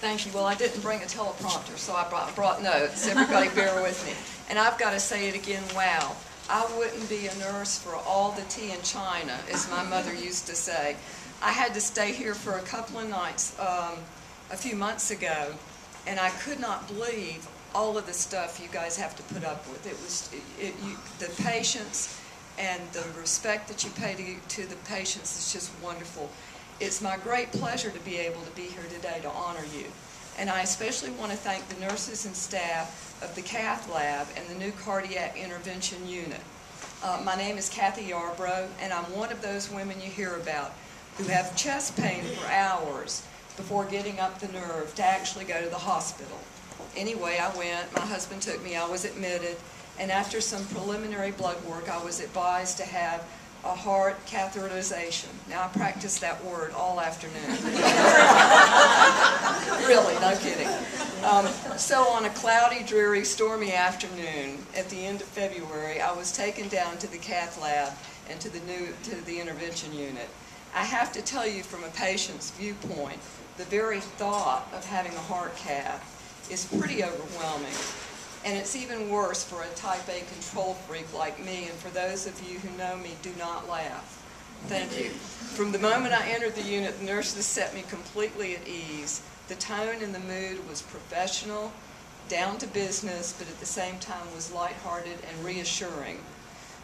Thank you. Well, I didn't bring a teleprompter, so I brought notes. Everybody bear with me. And I've got to say it again, wow. I wouldn't be a nurse for all the tea in China, as my mother used to say. I had to stay here for a couple of nights a few months ago, and I could not believe all of the stuff you guys have to put up with. It was the patience and the respect that you pay to the patients is just wonderful. It's my great pleasure to be able to be here today to honor you. And I especially want to thank the nurses and staff of the Cath lab and the new cardiac intervention unit. My name is Cath Yarbrough, and I'm one of those women you hear about who have chest pain for hours before getting up the nerve to actually go to the hospital. Anyway, I went, my husband took me, I was admitted, and after some preliminary blood work, I was advised to have a heart catheterization. Now, I practiced that word all afternoon. Really, no kidding. So on a cloudy, dreary, stormy afternoon at the end of February, I was taken down to the Cath lab and to the intervention unit. I have to tell you from a patient's viewpoint, the very thought of having a heart cath is pretty overwhelming. And it's even worse for a type A control freak like me, and for those of you who know me, do not laugh. Thank you. From the moment I entered the unit, the nurses set me completely at ease. The tone and the mood was professional, down to business, but at the same time was lighthearted and reassuring.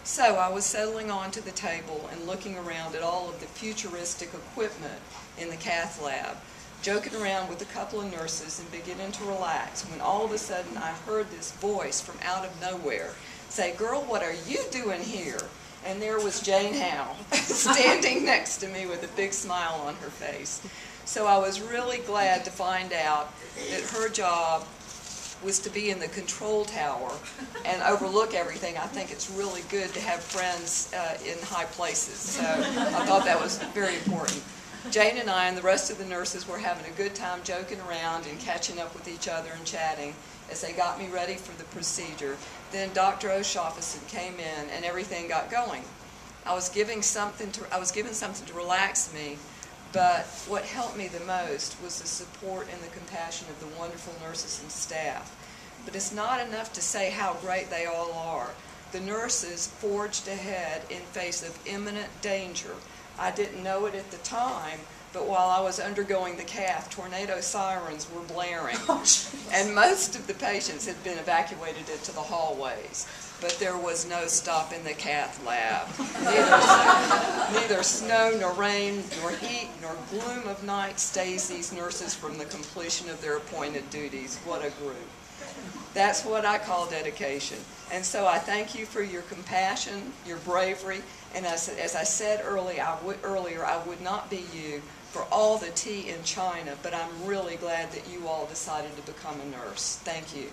So I was settling onto the table and looking around at all of the futuristic equipment in the Cath lab, joking around with a couple of nurses and beginning to relax, when all of a sudden I heard this voice from out of nowhere say, "Girl, what are you doing here?" And there was Jane Howe standing next to me with a big smile on her face. So I was really glad to find out that her job was to be in the control tower and overlook everything. I think it's really good to have friends in high places, so I thought that was very important. Jane and I and the rest of the nurses were having a good time joking around and catching up with each other and chatting as they got me ready for the procedure. Then Dr. O'Shaughnessy came in and everything got going. I was given something to relax me, but what helped me the most was the support and the compassion of the wonderful nurses and staff. But it's not enough to say how great they all are. The nurses forged ahead in face of imminent danger. I didn't know it at the time, but while I was undergoing the cath, tornado sirens were blaring. And most of the patients had been evacuated into the hallways. But there was no stop in the Cath lab. Neither snow, nor rain, nor heat, nor gloom of night stays these nurses from the completion of their appointed duties. What a group. That's what I call dedication. And so I thank you for your compassion, your bravery, and as I said earlier, I would not be you for all the tea in China, but I'm really glad that you all decided to become a nurse. Thank you.